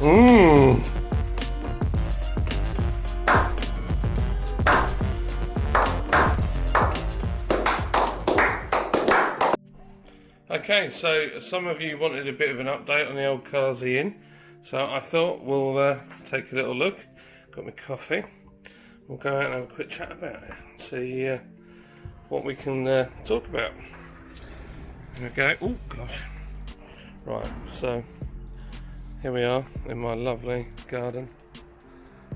Okay, so some of you wanted a bit of an update on the old Khazi Inn, so I thought we'll take a little look. Got my coffee. We'll go out and have a quick chat about it and see what we can talk about. Here we go. Oh gosh. Right, so here we are in my lovely garden.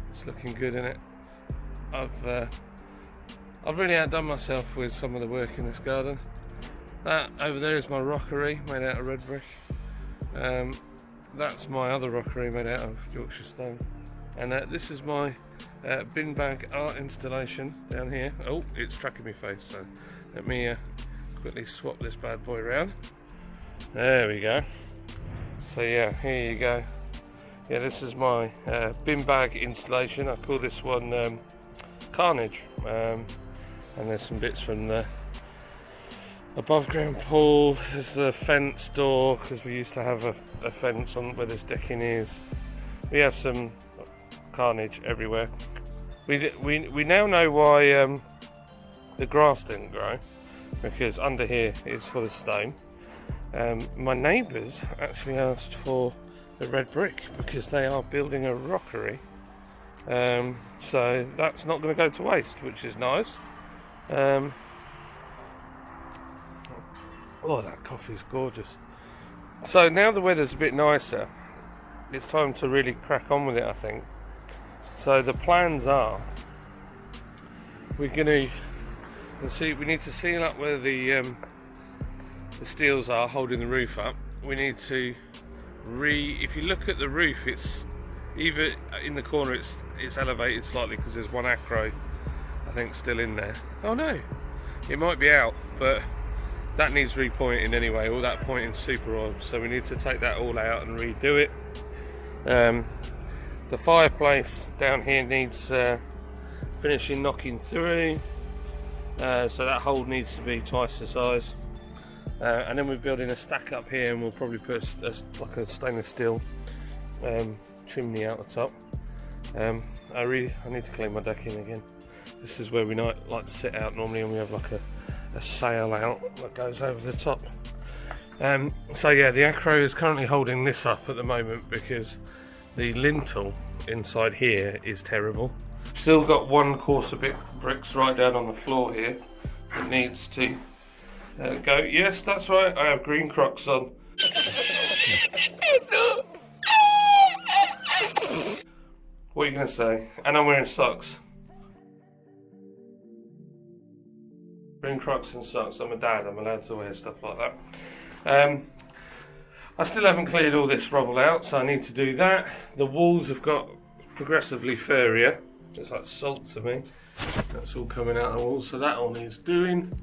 It's looking good, isn't it? I've really outdone myself with some of the work in this garden. That over there is my rockery made out of red brick. That's my other rockery made out of Yorkshire stone. And this is my bin bag art installation down here. Oh, it's tracking my face, so let me quickly swap this bad boy around. There we go. So yeah, here you go. Yeah, this is my bin bag installation. I call this one Carnage. And there's some bits from the above ground pool. There's the fence door, because we used to have a fence on where this decking is. We have some carnage everywhere. We now know why the grass didn't grow, because under here is full of stone. My neighbours actually asked for the red brick because they are building a rockery, so that's not going to go to waste, which is nice. Oh, that coffee's gorgeous. So now the weather's a bit nicer, it's time to really crack on with it, I think. So the plans are, we're going to see. We need to seal up where the steels are holding the roof up. We need to if you look at the roof, it's either in the corner it's elevated slightly because there's one acro, I think, still in there. Oh no, it might be out, but that needs repointing anyway. All that pointing super odd, so we need to take that all out and redo it. The fireplace down here needs finishing knocking through, so that hole needs to be twice the size. And then we're building a stack up here, and we'll probably put like a stainless steel chimney out the top. I need to clean my decking again. This is where we like to sit out normally, and we have like a sail out that goes over the top. So yeah, the acro is currently holding this up at the moment because the lintel inside here is terrible. Still got one coarser bit bricks right down on the floor here. It needs to go. Yes, that's right, I have green Crocs on. What are you going to say? And I'm wearing socks. Green Crocs and socks. I'm a dad, I'm allowed to wear stuff like that. I still haven't cleared all this rubble out, so I need to do that. The walls have got progressively furrier. It's like salt to me. That's all coming out of the walls, so that all needs doing.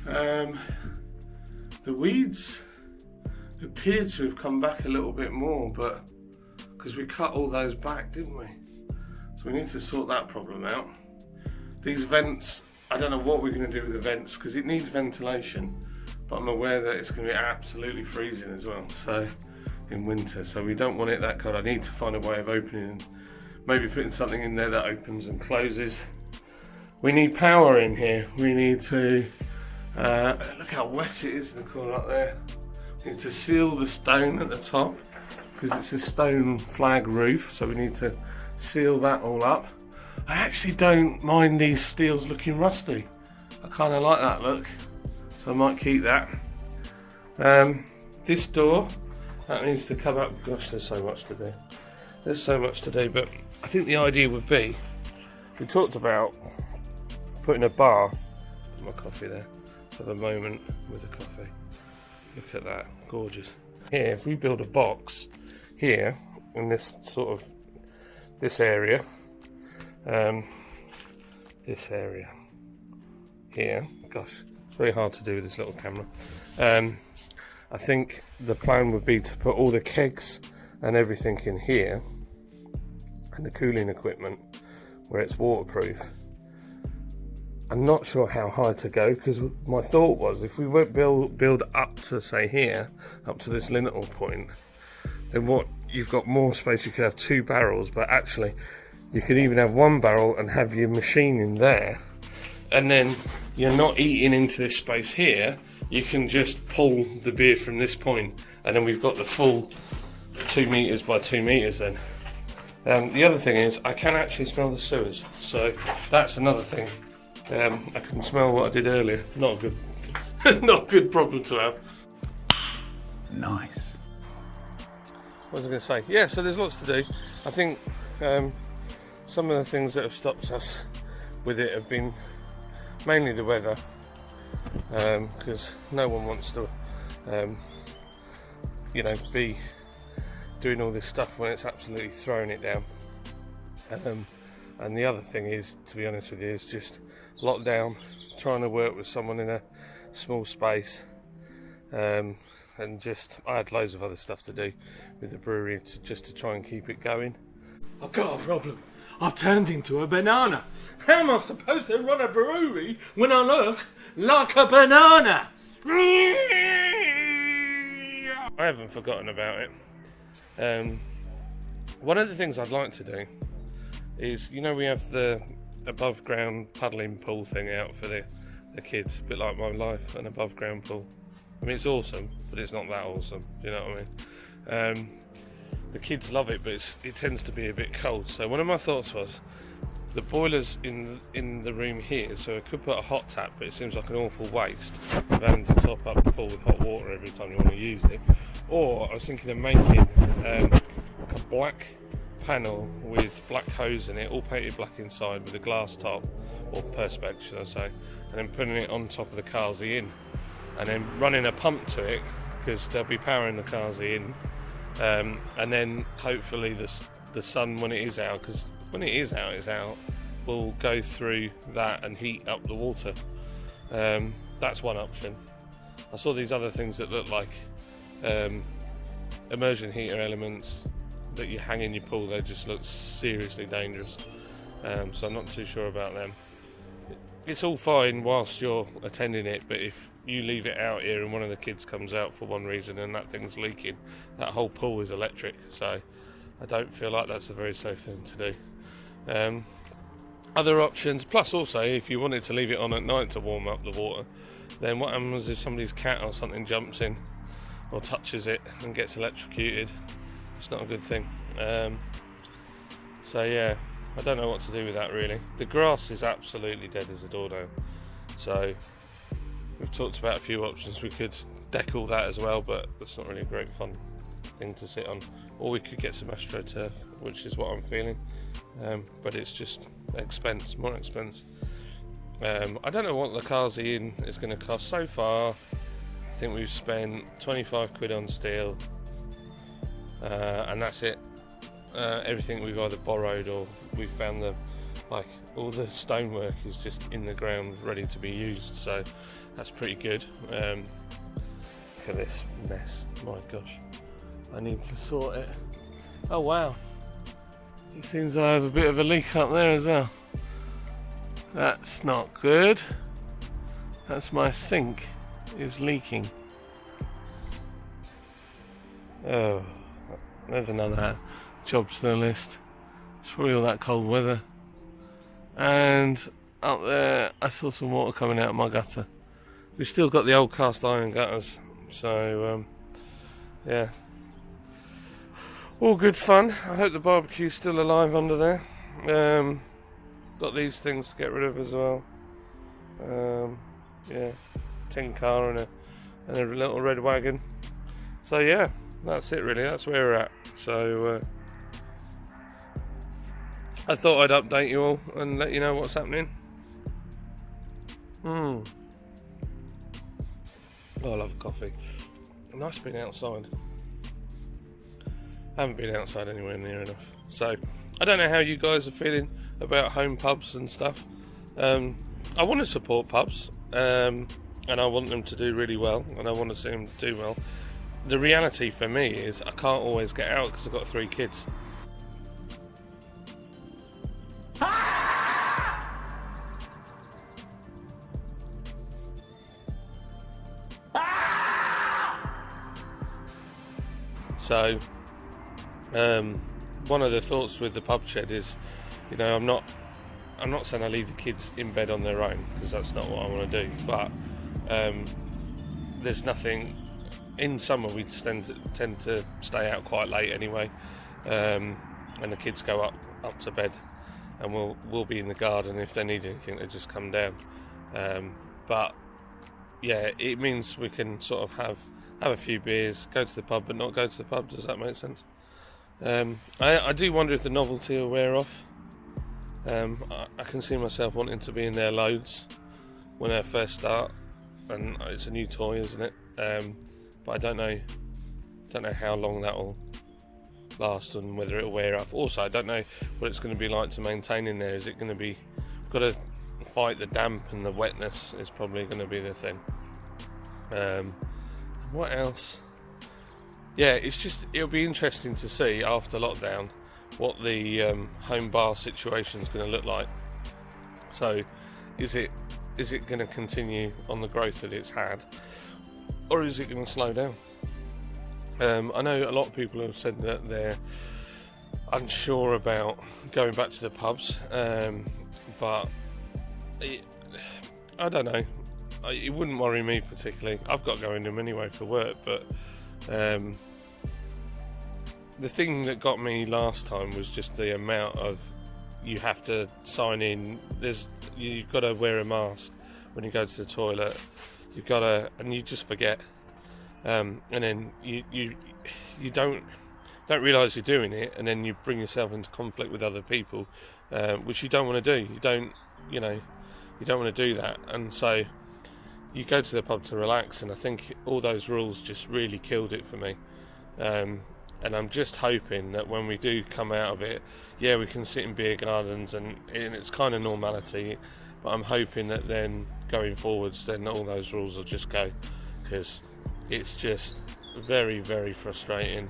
The weeds appear to have come back a little bit more, but because we cut all those back, didn't we? So we need to sort that problem out. These vents, I don't know what we're going to do with the vents because it needs ventilation, but I'm aware that it's going to be absolutely freezing as well, so in winter, so we don't want it that cold. I need to find a way of opening and maybe putting something in there that opens and closes. We need power in here. We need to look how wet it is in the corner up there. We need to seal the stone at the top because it's a stone flag roof, so we need to seal that all up. I actually don't mind these steels looking rusty. I kind of like that look, so I might keep that. This door, that needs to come up. Gosh, there's so much to do. There's so much to do, but I think the idea would be, we talked about putting a bar, my coffee there, have a moment with the coffee. Look at that, gorgeous. Here, if we build a box here, in this sort of, this area here, gosh, it's very hard to do with this little camera. I think the plan would be to put all the kegs and everything in here, and the cooling equipment where it's waterproof. I'm not sure how high to go, because my thought was if we went build up to, say, here, up to this lintel point, then what you've got more space. You could have 2 barrels, but actually you could even have 1 barrel and have your machine in there, and then you're not eating into this space here. You can just pull the beer from this point, and then we've got the full 2 meters by 2 meters then. The other thing is I can actually smell the sewers, so that's another thing. I can smell what I did earlier. Not a good, not a good problem to have. Nice. What was I going to say? Yeah, so there's lots to do. I think some of the things that have stopped us with it have been mainly the weather, because no one wants to, you know, be doing all this stuff when it's absolutely throwing it down. And the other thing is, to be honest with you, is just lockdown, trying to work with someone in a small space, and just I had loads of other stuff to do with the brewery just to try and keep it going. I've got a problem. I've turned into a banana. How am I supposed to run a brewery when I look like a banana? I haven't forgotten about it. One of the things I'd like to do is, you know, we have the above ground paddling pool thing out for the kids, a bit like my life, an above ground pool. I mean, it's awesome, but it's not that awesome, you know what I mean? The kids love it, but it tends to be a bit cold. So one of my thoughts was, the boiler's in the room here, so I could put a hot tap, but it seems like an awful waste of having to top up the pool with hot water every time you want to use it. Or I was thinking of making like a black panel with black hose in it, all painted black inside with a glass top, or perspex should I say, and then putting it on top of the Khazi Inn, and then running a pump to it, because they'll be powering the Khazi Inn, and then hopefully the sun, when it is out, because when it is out, it's out, will go through that and heat up the water. That's one option. I saw these other things that look like immersion heater elements that you hang in your pool. They just look seriously dangerous, so I'm not too sure about them. It's all fine whilst you're attending it, but if you leave it out here and one of the kids comes out for one reason and that thing's leaking, that whole pool is electric, so I don't feel like that's a very safe thing to do. Other options, plus also if you wanted to leave it on at night to warm up the water, then what happens if somebody's cat or something jumps in or touches it and gets electrocuted? It's not a good thing. So yeah, I don't know what to do with that really. The grass is absolutely dead as a doornail, so we've talked about a few options. We could deck all that as well, but that's not really a great fun thing to sit on. Or we could get some AstroTurf, which is what I'm feeling, but it's just more expense. I don't know what the Khazi Inn is going to cost. So far I think we've spent 25 quid on steel, and that's it. Everything we've either borrowed or we've found all the stonework is just in the ground ready to be used, so that's pretty good. Look at this mess, my gosh, I need to sort it. Oh wow, it seems I have a bit of a leak up there as well. That's not good. That's my sink is leaking. Oh, there's another job to the list. It's probably all that cold weather. And up there I saw some water coming out of my gutter. We've still got the old cast iron gutters, so yeah, all good fun. I hope the barbecue's still alive under there. Got these things to get rid of as well. Yeah, tin car and a little red wagon. So yeah, that's it really. That's where we're at. So I thought I'd update you all and let you know what's happening. Oh, I love coffee. Nice being outside. I haven't been outside anywhere near enough. So I don't know how you guys are feeling about home pubs and stuff. I want to support pubs, and I want them to do really well, and I want to see them do well. The reality for me is I can't always get out because I've got 3 kids. So One of the thoughts with the pub shed is, you know, I'm not saying I leave the kids in bed on their own, because that's not what I want to do. But there's nothing. In summer, we tend to stay out quite late anyway, and the kids go up to bed, and we'll be in the garden. If they need anything, they just come down. But yeah, it means we can sort of have a few beers, go to the pub, but not go to the pub. Does that make sense? I do wonder if the novelty will wear off. I can see myself wanting to be in there loads when I first start, and it's a new toy, isn't it? But I don't know how long that will last and whether it'll wear off. Also, I don't know what it's going to be like to maintain in there. Is it going to be, got to fight the damp and the wetness is probably going to be the thing. What else? Yeah, it'll be interesting to see after lockdown what the home bar situation is going to look like. So, is it going to continue on the growth that it's had, or is it going to slow down? I know a lot of people have said that they're unsure about going back to the pubs, but I don't know. It wouldn't worry me particularly. I've got to go in them anyway for work, but the thing that got me last time was just the amount of, you have to sign in. You've got to wear a mask when you go to the toilet. You've got to, and you just forget, and then you don't realise you're doing it, and then you bring yourself into conflict with other people, which you don't want to do. You don't want to do that, and so you go to the pub to relax. And I think all those rules just really killed it for me. And I'm just hoping that when we do come out of it, yeah, we can sit in beer gardens and it's kind of normality, but I'm hoping that then going forwards, then all those rules will just go, because it's just very, very frustrating,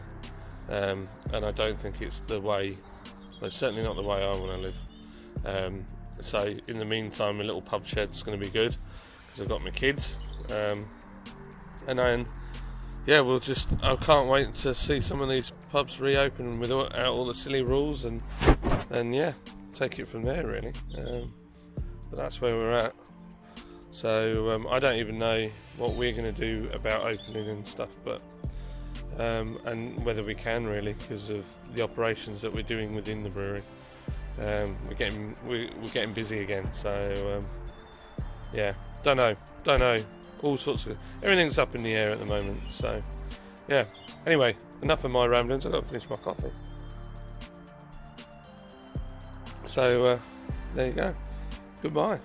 and I don't think it's the way, well, it's certainly not the way I want to live. So in the meantime, a little pub shed's going to be good, because I've got my kids, and then yeah, I can't wait to see some of these pubs reopen without all the silly rules, and yeah, take it from there really. But that's where we're at. So I don't even know what we're going to do about opening and stuff, but and whether we can really, because of the operations that we're doing within the brewery. We're getting busy again, so yeah, don't know. All sorts of, everything's up in the air at the moment. So yeah, anyway, enough of my ramblings. I've got to finish my coffee. So there you go. Goodbye.